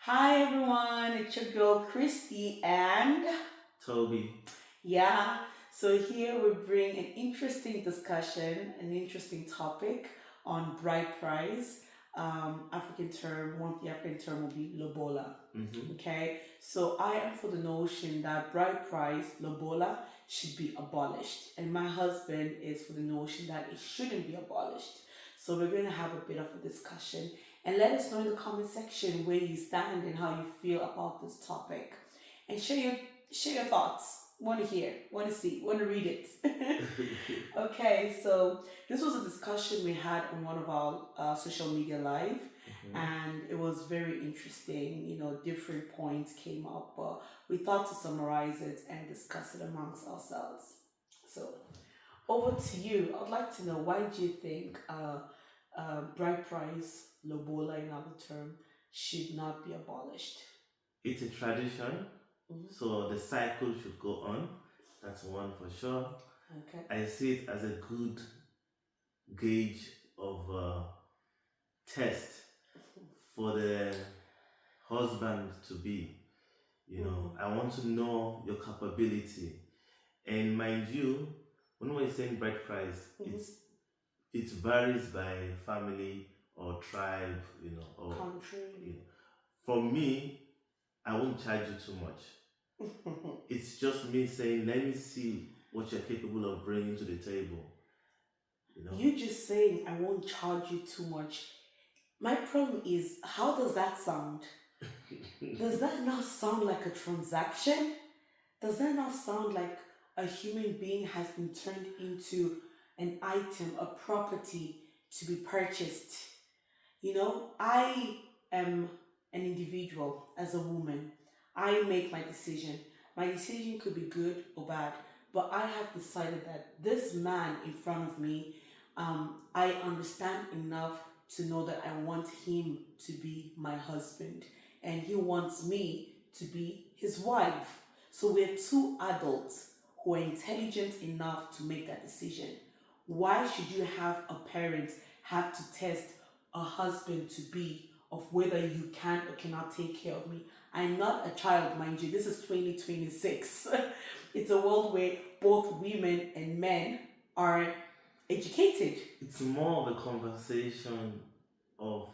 Hi everyone, it's your girl Christy and Toby. yeah, so here we bring an interesting discussion, an interesting topic on bride price. African term, one of the African term will be lobola. Mm-hmm. Okay, so I am for the notion that bride price, lobola, should be abolished, and my husband is for the notion that it shouldn't be abolished. So we're going to have a bit of a discussion, and let us know in the comment section where you stand and how you feel about this topic, and share your thoughts. Want to hear, want to see, want to read it. Okay, so this was a discussion we had on one of our social media live, Mm-hmm. and it was very interesting. Different points came up, but we thought to summarize it and discuss it amongst ourselves. So, over to you. I'd like to know, why do you think bride price, lobola in other term, should not be abolished? It's a tradition, Hmm. so the cycle should go on. That's one for sure. Okay. I see it as a good gauge of test for the husband to be. Mm-hmm. I want to know your capability. And mind you, when we're saying bride price, it varies by family or tribe, or Country. you know. For me, I won't charge you too much. It's just me saying, let me see what you're capable of bringing to the table. You know, You just saying I won't charge you too much. My problem is, how does that sound? Does that not sound like a transaction? Does that not sound like a human being has been turned into an item, a property to be purchased? I am an individual as a woman. I make my decision. My decision could be good or bad, but I have decided that this man in front of me, I understand enough to know that I want him to be my husband, and he wants me to be his wife. So we're two adults who are intelligent enough to make that decision. Why should you have a parent have to test a husband to be of whether you can or cannot take care of me? I'm not a child, mind you. This is 2026. It's a world where both women and men are educated. it's more of a conversation of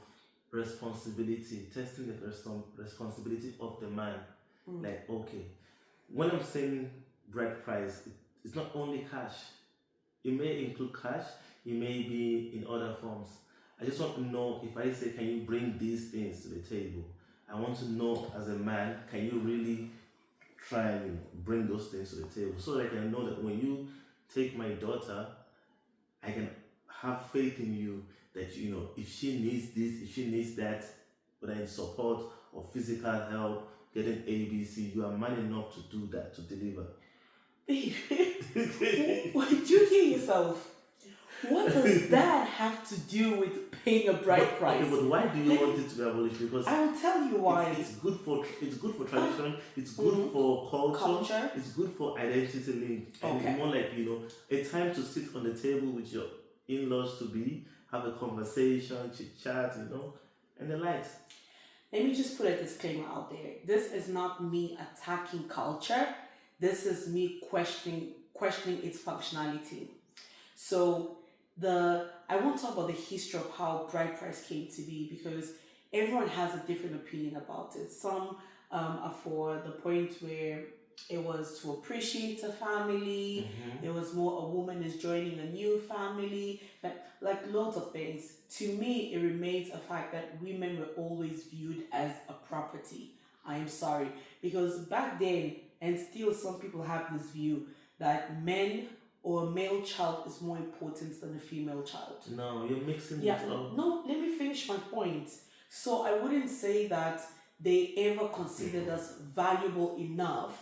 responsibility, testing the responsibility of the man. Mm. Like, okay, when I'm saying bride price, it's not only cash. It may include cash, it may be in other forms. I just want to know, if I say, can you bring these things to the table? I want to know, as a man, can you really try and bring those things to the table, so that I can know that when you take my daughter, I can have faith in you that, if she needs this, if she needs that, whether in support or physical help, getting ABC, you are man enough to do that, to deliver. Babe, did you hear yourself? What does that have to do with paying a bride price? Okay, but why do you want it to be abolished? Because I will tell you why. it's good for tradition, it's good for culture, it's good for identity link, and Okay. it's more like, a time to sit on the table with your in-laws to be, have a conversation, chit chat, and the likes. Let me just put a disclaimer out there. This is not me attacking culture. This is me questioning its functionality. So I won't talk about the history of how bride price came to be, because everyone has a different opinion about it. Some are for the point where it was to appreciate a family. Mm-hmm. It was more a woman is joining a new family, like loads of things. To me, it remains a fact that women were always viewed as a property. I am sorry, because back then, and still some people have this view that men or a male child is more important than a female child. No, you're mixing Yeah, it up. no, let me finish my point. So I wouldn't say that they ever considered us valuable enough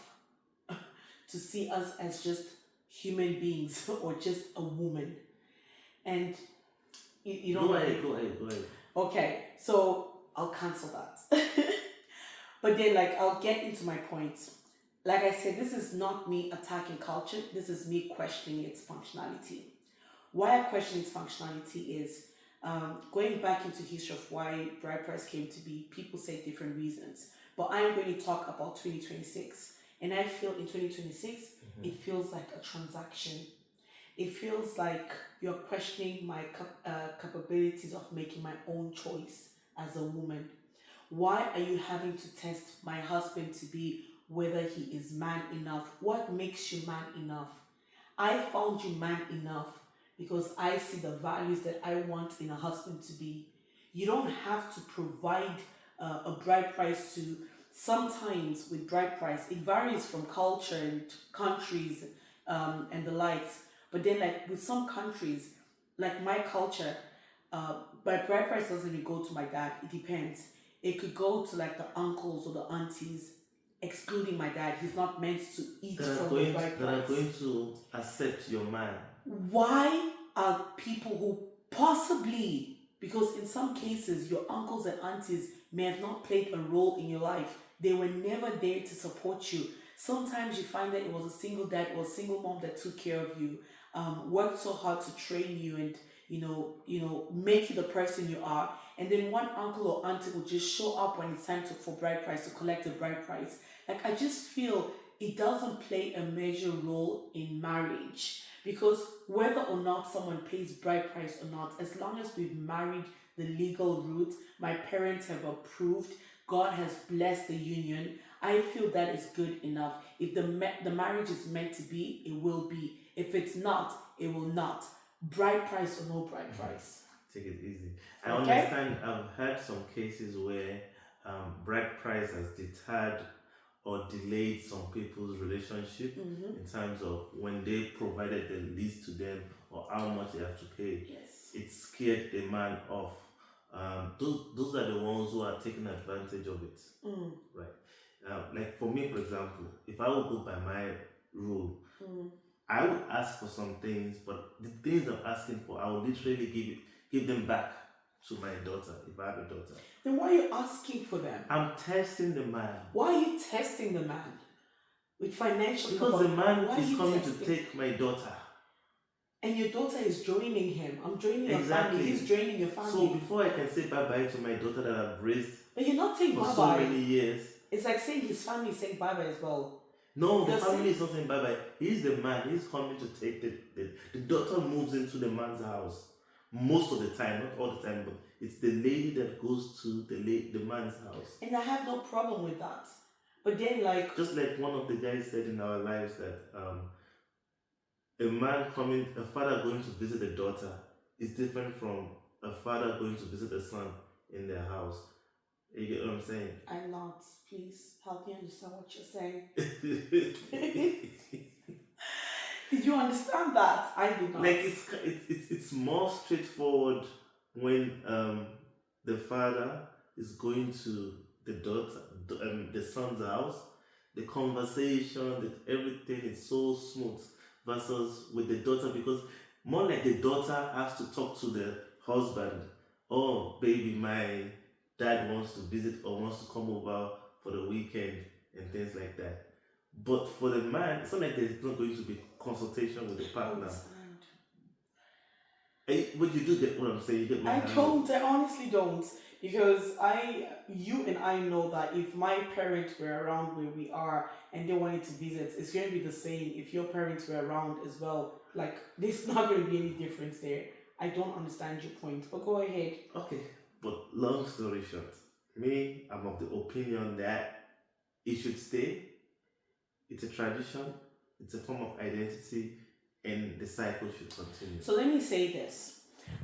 to see us as just human beings or just a woman. And you don't Go ahead, go ahead, go ahead. Okay, so I'll cancel that. But then, like, I'll get into my point. Like I said, this is not me attacking culture, this is me questioning its functionality. Why I question its functionality is, Going back into history of why bride price came to be, people say different reasons. But I'm going to talk about 2026. And I feel in 2026, it feels like a transaction. It feels like you're questioning my capabilities of making my own choice as a woman. Why are you having to test my husband to be whether he is man enough? What makes you man enough? I found you man enough because I see the values that I want in a husband to be. You don't have to provide a bride price to. Sometimes with bride price, it varies from culture and countries and the likes. But then, like with some countries, like my culture, my bride price doesn't even go to my dad. It depends. It could go to like the uncles or the aunties, excluding my dad. He's not meant to eat from the bride that are price. going to accept your man. Why are people who possibly, because in some cases your uncles and aunties may have not played a role in your life, they were never there to support you. Sometimes you find that it was a single dad or a single mom that took care of you, worked so hard to train you and make you the person you are, and then one uncle or auntie will just show up when it's time for bride price to collect the bride price. Like, I just feel it doesn't play a major role in marriage, because whether or not someone pays bride price or not, as long as we've married the legal route, my parents have approved, God has blessed the union, I feel that is good enough. If the marriage is meant to be, it will be. If it's not, it will not. Bride price or no bride price. Take it easy. I understand. I've heard some cases where bride price has deterred or delayed some people's relationship in terms of when they provided the least to them or how much they have to pay. Yes. It scared the man off. Those are the ones who are taking advantage of it. Right. Like for me, for example, if I would go by my rule, I would ask for some things, but the things I'm asking for, I would literally give them back to my daughter if I have a daughter. Then why are you asking for them? I'm testing the man. Why are you testing the man? With financial Because the man is coming to take my daughter. And your daughter is joining him. I'm joining your family. He's joining your family. So before I can say bye-bye to my daughter that I've raised but you're not saying for bye-bye. so many years. It's like saying his family is saying bye-bye as well. No, the family is not saying bye-bye. He's the man. He's coming to take the daughter moves into the man's house. Most of the time, not all the time, but it's the lady that goes to the man's house. And I have no problem with that. But then, like... Just like one of the guys said in our lives that a father going to visit a daughter is different from a father going to visit a son in their house. You get what I'm saying? I'm not. Please help me understand what you're saying. Did you understand that? I did not. Like it's more straightforward when the father is going to the daughter, the son's house. The conversation, everything is so smooth versus with the daughter, because more like the daughter has to talk to the husband. Oh, baby, my dad wants to visit or wants to come over for the weekend and things like that. But for the man, it's not like there's not going to be consultation with the partner. But you do get what I'm saying. You get what I don't. I honestly don't. Because you and I know that if my parents were around where we are and they wanted to visit, it's going to be the same if your parents were around as well. Like, there's not going to be any difference there. I don't understand your point, but go ahead. Okay, but long story short, me, I'm of the opinion that it should stay. It's a tradition, it's a form of identity, and the cycle should continue. So let me say this.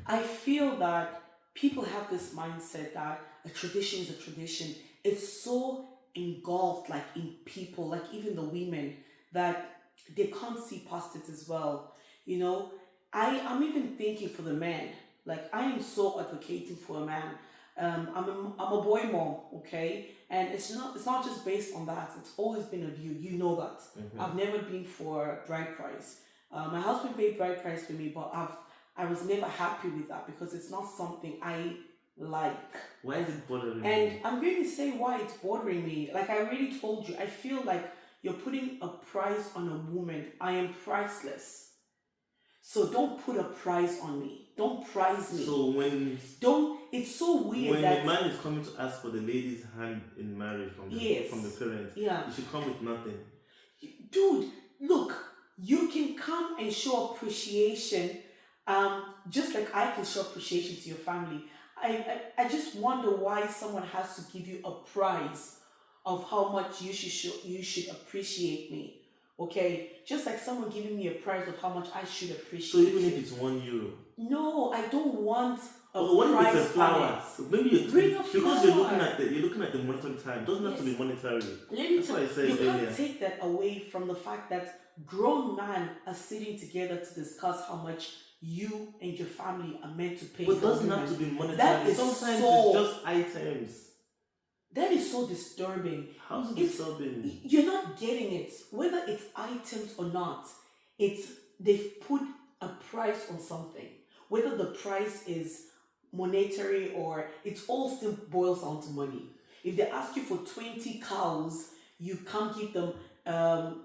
I feel that people have this mindset that a tradition is a tradition. It's so engulfed, like in people, like even the women, that they can't see past it as well. You know, I'm even thinking for the men. Like, I am so advocating for a man. I'm a boy mom, okay, and it's not just based on that. It's always been a view. You know that. I've never been for bride price. My husband paid bride price for me, but I was never happy with that because it's not something I like. Why is it bothering you? And I'm going to say why it's bothering me. Like I already told you, I feel like you're putting a price on a woman. I am priceless. So don't put a price on me. Don't price me. So when Don't. It's so weird that a man is coming to ask for the lady's hand in marriage from the parents, yeah, you should come with nothing. dude. Look, you can come and show appreciation, just like I can show appreciation to your family. I just wonder why someone has to give you a price of how much you should appreciate me. Okay, just like someone giving me a price of how much I should So appreciate even if you. it's €1. No, I don't want a Or what if price it's a flower? on it. Maybe Bring a because you're looking flower. at the monetary time. It doesn't have to be Yes. monetary. Let me That's tell what I said you, earlier. can't take that away from the fact that grown men are sitting together to discuss how much you and your family are meant to pay But it for doesn't women. have to be monetary. That is Sometimes so- it's just items. That is so disturbing. How's it It's- disturbing? You're not getting it. Whether it's items or not, they've put a price on something. Whether the price is monetary or it all still boils down to money. If they ask you for 20 cows, you can't give them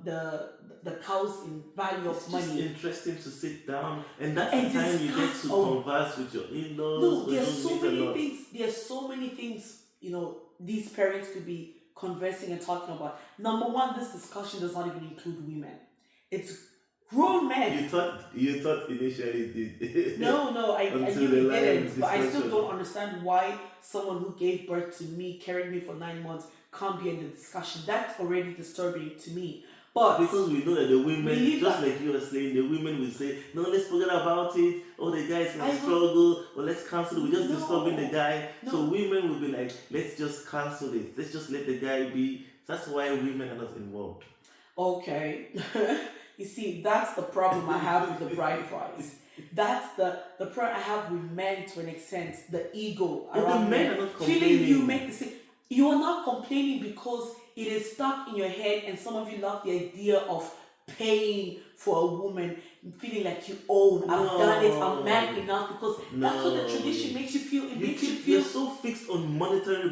the cows in value of It's money. just interesting to sit down, and that's And the time you get discuss- to oh. converse with your in-laws. No, or there's don't so meet a many lot. things. There's so many things, these parents could be conversing and talking about. Number one, this discussion does not even include women. It's grown men. You thought initially it did. No, I Until knew the it line didn't, but I still discussion. don't understand why someone who gave birth to me, carried me for 9 months, can't be in the discussion. That's already disturbing to me. But Because we know that the women, Believe just that- like you were saying, the women will say, no, let's forget about it. Oh, the guy is I going to will- struggle. Or let's cancel it. We're just No. disturbing the guy. No. So women will be like, let's just cancel it. Let's just let the guy be. That's why women are not involved. okay, you see, that's the problem I have with the bride price. That's the problem I have with men to an extent. The ego But the around men are not feeling complaining. you make the same. You are not complaining because it is stuck in your head, and some of you love the idea of paying for a woman, feeling like you own. I've done it. I'm man enough because that's what the tradition makes you feel. It makes you You're feel. so fixed on monetary.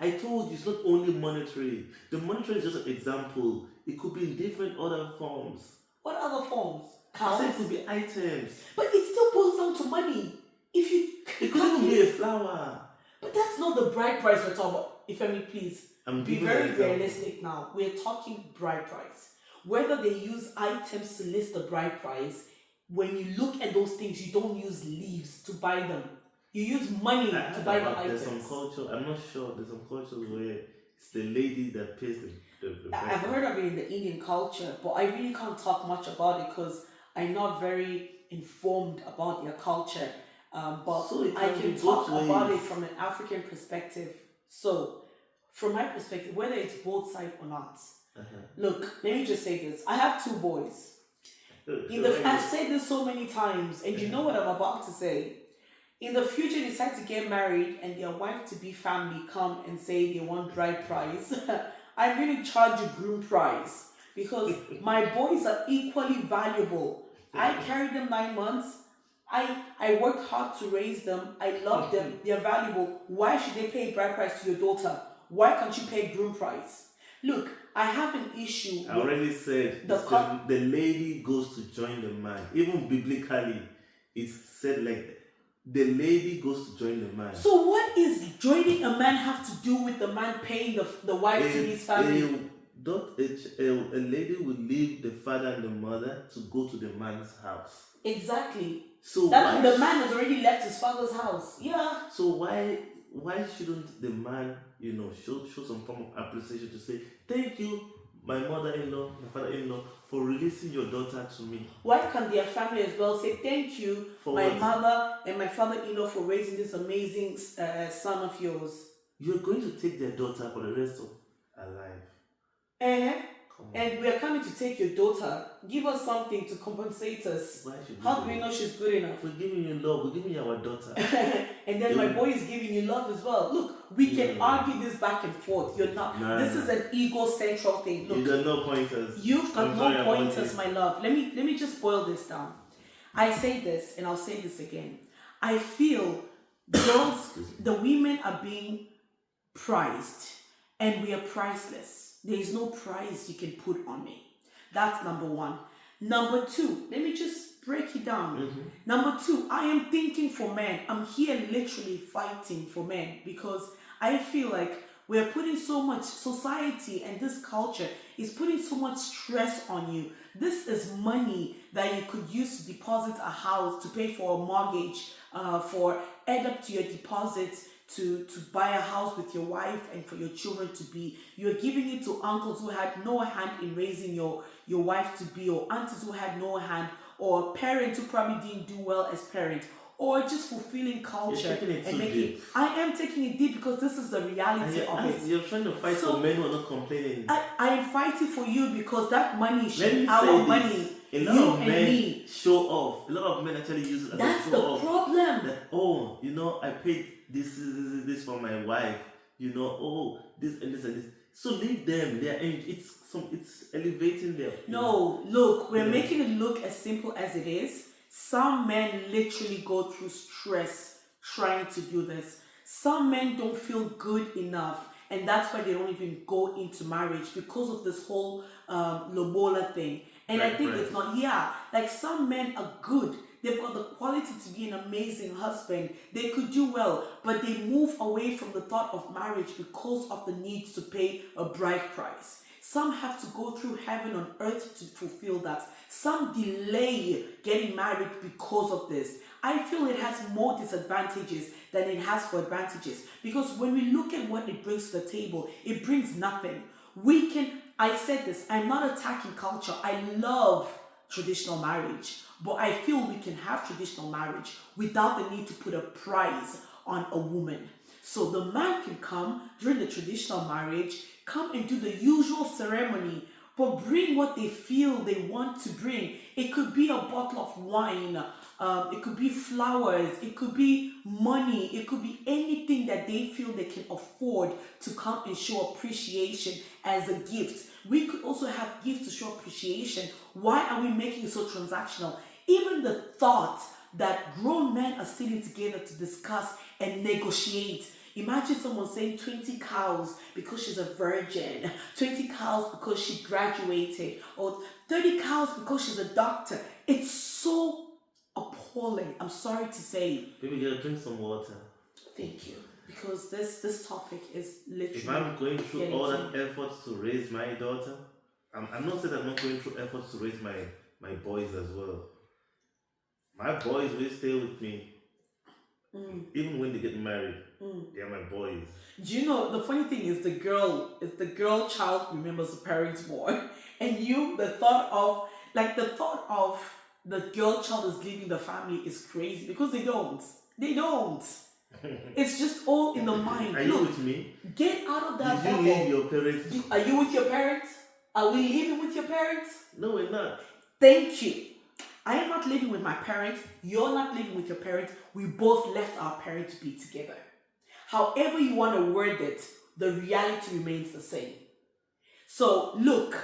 I told you it's not only monetary. The monetary is just an example. It could be in different other forms. What other forms? I said it Cows. could be items. But it still boils down to money. If you It could even be a flower. But that's not the bride price we're talking about. If I may please I'm be giving very an example. realistic now. We're talking bride price. Whether they use items to list the bride price, when you look at those things, you don't use leaves to buy them. You use money to buy the There's items. some culture. I'm not sure. There's some cultures where it's the lady that pays the I've heard of it in the Indian culture, but I really can't talk much about it because I'm not very informed about their culture. But So it I can can be talk both about ways. it from an African perspective. So, from my perspective, whether it's both sides or not, look, let me just say this. I have 2 boys. I've said this so many times, and you know what I'm about to say. In the future, they decide to get married, and their wife-to-be family come and say they want bride price. I'm going to charge a groom price because my boys are equally valuable. I carried them 9 months. I worked hard to raise them. I love them. They're valuable. Why should they pay bride price to your daughter? Why can't you pay groom price? Look, I have an issue. I already said the lady goes to join the man. Even biblically, it's said like that. The lady goes to join the man. So what is joining a man have to do with the man paying the wife to his family? A lady will leave the father and the mother to go to the man's house. Exactly. So That the man has already left his father's house. Yeah. So why shouldn't the man, show some form of appreciation to say, thank you, my mother-in-law, my father-in-law, for releasing your daughter to me? Why can't their family as well say thank you, For my what? mother and my father-in-law, for raising this amazing son of yours? You're going to take their daughter for the rest of her life. Come on. And we are coming to take your daughter. Give us something to compensate us. Why should How do we know she's good enough? We're giving you love. We're giving you our daughter. And then my boy is giving you love as well. Look, we can Yeah. argue this back and forth. You're not. This is an ego central thing. Look, You got no pointers. you've got I'm sorry no about pointers, it. my love. Let me just boil this down. I say this, and I'll say this again. I feel girls, the women are being prized, and we are priceless. There is no price you can put on me. That's number one. Number two, let me just break it down. Mm-hmm. Number two, I am thinking for men. I'm here literally fighting for men because I feel like we're putting so much, society and this culture is putting so much stress on you. This is money that you could use to deposit a house, to pay for a mortgage, for add up to your deposits, to buy a house with your wife and for your children to be. You're giving it to uncles who had no hand in raising your wife to be, or aunties who had no hand, or parents who probably didn't do well as parents, or just fulfilling culture and making deep. I am taking it deep because this is the reality of it. You're trying to fight for men who are not complaining. I am fighting for you because that money should be our money. A lot you of and men me. show off. A lot of men actually use it as That's a the show off. problem. That, I paid this for my wife. This and this and this. So leave them. It's elevating them. No, look, we're making it look as simple as it is. Some men literally go through stress trying to do this. Some men don't feel good enough, and that's why they don't even go into marriage because of this whole lobola thing. And I think it's not, like some men are good. They've got the quality to be an amazing husband. They could do well, but they move away from the thought of marriage because of the need to pay a bride price. Some have to go through heaven on earth to fulfill that. Some delay getting married because of this. I feel it has more disadvantages than it has for advantages. Because when we look at what it brings to the table, it brings nothing. I said this, I'm not attacking culture. I love traditional marriage. But I feel we can have traditional marriage without the need to put a price on a woman. So the man can come during the traditional marriage, come and do the usual ceremony, but bring what they feel they want to bring. It could be a bottle of wine, it could be flowers, it could be money, it could be anything that they feel they can afford to come and show appreciation as a gift. We could also have gifts to show appreciation. Why are we making it so transactional? Even the thought that grown men are sitting together to discuss and negotiate. Imagine someone saying 20 cows because she's a virgin, 20 cows because she graduated, or 30 cows because she's a doctor. It's so appalling. I'm sorry to say. Baby girl, drink some water. Thank you. Because this topic is literally. If I'm going through all that efforts to raise my daughter, I'm not saying I'm not going through efforts to raise my boys as well. My boys will stay with me. Even when they get married, they are my boys. Do you know the funny thing is the girl child remembers the parents more, and the thought of the girl child is leaving the family is crazy because they don't. It's just all in the mind. Are you with me? Get out of that bubble. Did you leave your parents? Are you with your parents? Are we living with your parents? No, we're not. Thank you. I am not living with my parents. You're not living with your parents. We both left our parents to be together. However you want to word it, the reality remains the same. So look,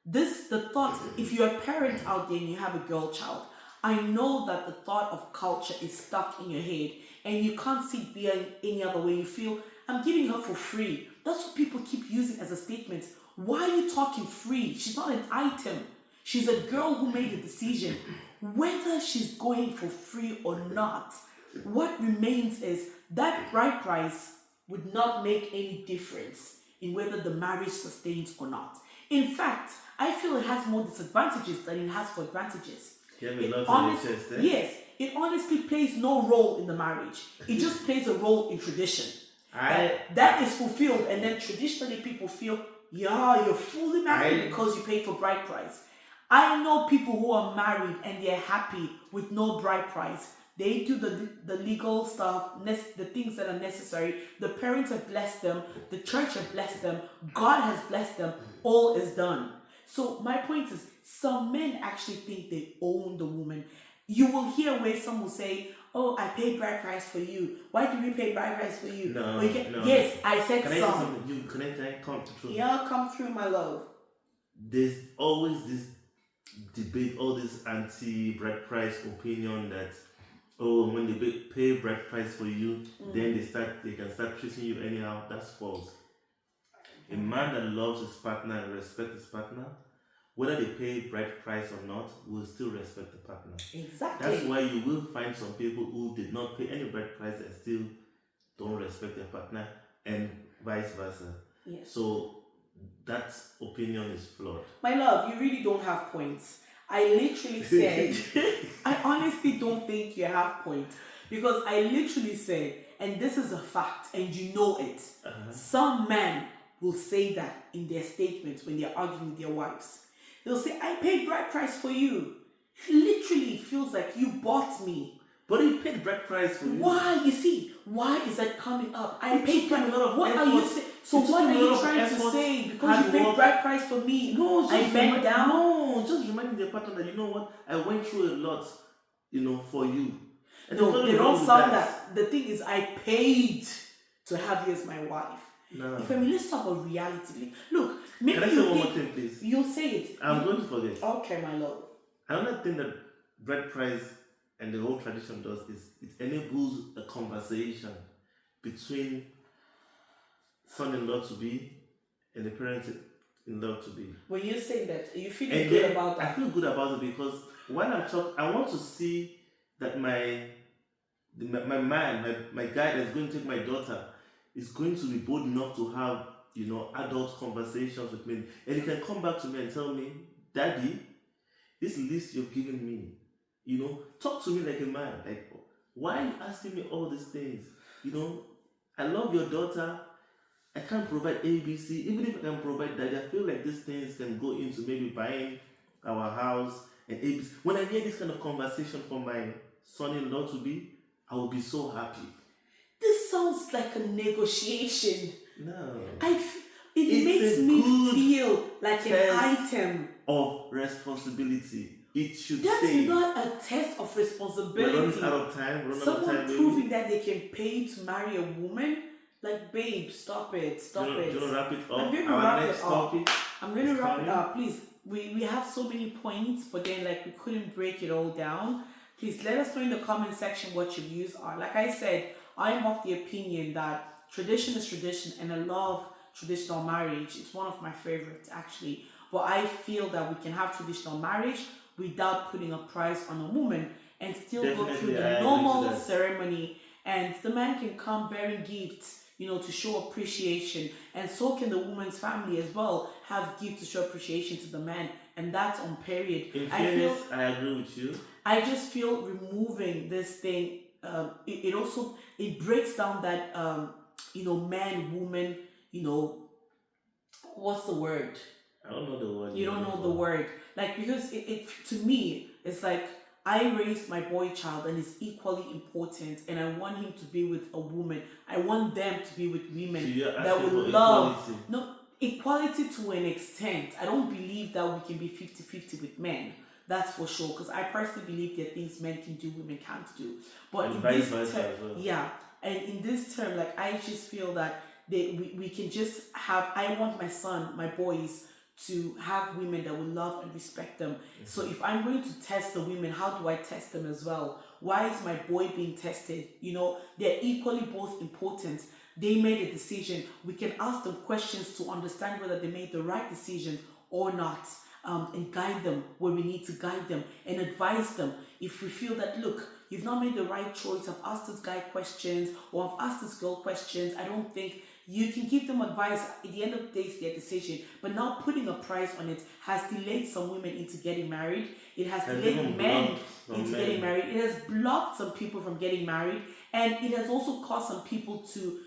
the thought, if you're a parent out there and you have a girl child, I know that the thought of culture is stuck in your head and you can't see it being any other way. You feel, I'm giving her for free. That's what people keep using as a statement. Why are you talking free? She's not an item. She's a girl who made a decision. Whether she's going for free or not, what remains is that bride price would not make any difference in whether the marriage sustains or not. In fact, I feel it has more disadvantages than it has for advantages. Yes, it honestly plays no role in the marriage. It just plays a role in tradition. That is fulfilled, and then traditionally people feel, you're fully married because you paid for bride price. I know people who are married and they're happy with no bride price. They do the legal stuff, the things that are necessary. The parents have blessed them. The church has blessed them. God has blessed them. All is done. So my point is, some men actually think they own the woman. You will hear where some will say, oh, I paid bride price for you. Why do we pay bride price for you? No. Yes, I said can some. Can I come through? Yeah, come through, my love. There's always this debate, all this anti-bride price opinion that, when they pay bride price for you, then they can start treating you anyhow. That's false. A man that loves his partner and respects his partner whether they pay bride price or not, will still respect the partner. Exactly. That's why you will find some people who did not pay any bride price and still don't respect their partner, and vice versa. Yes. So that opinion is flawed. My love, you really don't have points. I literally said, I honestly don't think you have points. Because I literally said, and this is a fact, and you know it, some men will say that in their statements when they're arguing with their wives. They'll say, I paid bride price for you. Literally, it feels like you bought me. But he paid bride price for you. Why? You see, why is that coming up? I paid a lot of What effort. are you saying? So what are you trying to say? Because you paid bride price for me, no, I bent down? No, just reminding the partner that, you know what, I went through a lot, for you. And no, they don't sound that. The thing is, I paid to have you as my wife. No. If I mean, let's talk about reality. Look, maybe can I say one more thing, please? You'll say it. I'm going to forget. Okay, my love. Another thing that bride price and the whole tradition does is it enables a conversation between son-in-law to be and the parent-in-law to be. When you say that, you feel good about that? I feel good about it because when I'm talking, I want to see that my man, my guy that's going to take my daughter is going to be bold enough to have, adult conversations with me. And he can come back to me and tell me, Daddy, this list you've given me, talk to me like a man. Like, why are you asking me all these things? I love your daughter. I can't provide ABC. Even if I can provide that, I feel like these things can go into maybe buying our house and ABC. When I hear this kind of conversation from my son-in-law to be, I will be so happy. This sounds like a negotiation. No. It makes me feel like an item of responsibility. It should That's stay. not a test of responsibility. We're running out of time. Someone proving that they can pay to marry a woman, like, babe, stop it. Do you want to wrap it up? I'm going to wrap it up. I'm going to wrap it up. Please, we have so many points, but then we couldn't break it all down. Please let us know in the comment section what your views are. Like I said, I am of the opinion that tradition is tradition, and I love traditional marriage. It's one of my favorites, actually. But I feel that we can have traditional marriage without putting a price on a woman and still go through the normal ceremony, and the man can come bearing gifts, to show appreciation, and so can the woman's family as well have gifts to show appreciation to the man, and that's on period. In fairness, I agree with you. I just feel removing this thing, it breaks down that man, woman, what's the word? I don't know the word. You don't know the word. Because it to me, it's like I raised my boy child and it's equally important, and I want him to be with a woman. I want them to be with women that will love. Equality. No, equality to an extent. I don't believe that we can be 50-50 with men. That's for sure. Because I personally believe there are things men can do, women can't do. But in this term, and in this term, I just feel that we can just have. I want my boys to have women that will love and respect them. Mm-hmm. So if I'm going to test the women, how do I test them as well? Why is my boy being tested? They're equally both important. They made a decision. We can ask them questions to understand whether they made the right decision or not, and guide them where we need to guide them and advise them. If we feel that, look, you've not made the right choice, I've asked this guy questions or I've asked this girl questions, I don't think you can give them advice. At the end of the day, it's their decision. But now putting a price on it has delayed some women into getting married. It has delayed men into getting married. It has blocked some people from getting married. And it has also caused some people to,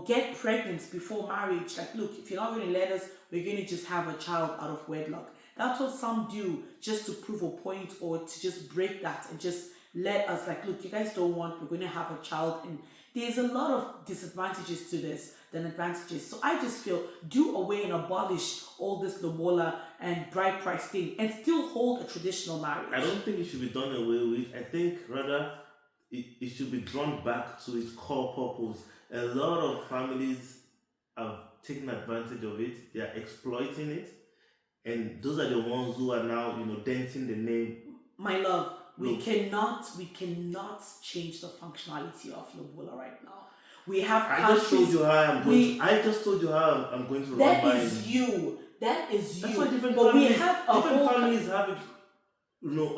get pregnant before marriage. Look, if you're not going to let us, we're going to just have a child out of wedlock. That's what some do, just to prove a point or to just break that and just let us, look, you guys don't want, we're going to have a child. And there's a lot of disadvantages to this than advantages. So I just feel do away and abolish all this lobola and bride price thing and still hold a traditional marriage. I don't think it should be done away with. I think rather it should be drawn back to its core purpose. A lot of families have taken advantage of it. They are exploiting it. And those are the ones who are now, denting the name. My love, we cannot change the functionality of lobola right now. We have I just told you how I'm going to run mine. That is you. That is That's you. why different But we families, have a different whole families have it,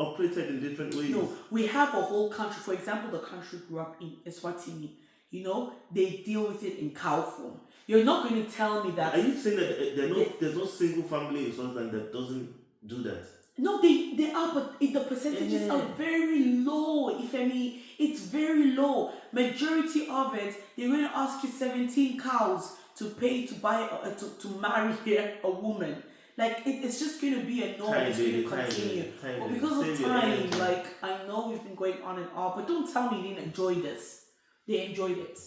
operated in different ways. no, we have a whole country. For example, the country we grew up in, Eswatini. They deal with it in cow form. You're not going to tell me that. Are you saying that there's no single family in Swaziland that doesn't do that? No, they are, but the percentages are very low. If any, it's very low. Majority of it, they're going to ask you 17 cows to pay to buy to marry a woman. Like it's just going to be a norm. It's going to continue. But because of time, like I know we've been going on and off, but don't tell me you didn't enjoy this. They enjoyed it.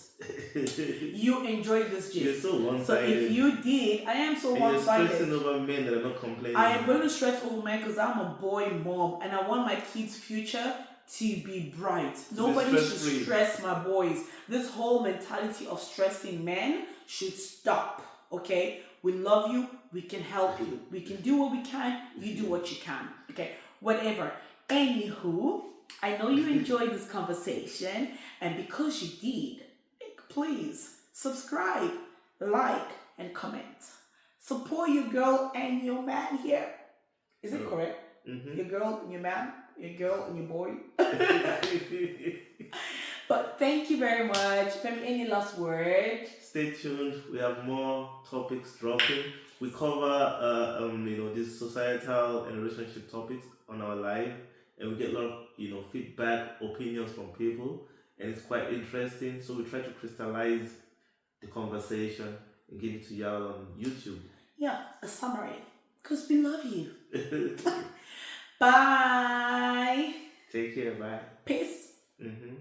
You enjoyed this, Jay. You're so one-sided. So if you did, I am so one-sided. You're stressing over men that are not complaining. I am going to stress over men because I'm a boy mom and I want my kids' future to be bright. Nobody should stress my boys. This whole mentality of stressing men should stop. Okay? We love you. We can help you. We can do what we can. You do what you can. Okay? Whatever. Anywho, I know you enjoyed this conversation, and because you did, please subscribe, like, and comment. Support your girl and your man here. Is it correct? Mm-hmm. Your girl and your man, your girl and your boy. But thank you very much. Femi, any last word? Stay tuned. We have more topics dropping. We cover these societal and relationship topics on our live, and we get a lot of feedback, opinions from people, and it's quite interesting. So we try to crystallize the conversation and give it to y'all on YouTube. Yeah, a summary. Because we love you. Bye. Take care. Bye. Peace. Mm-hmm.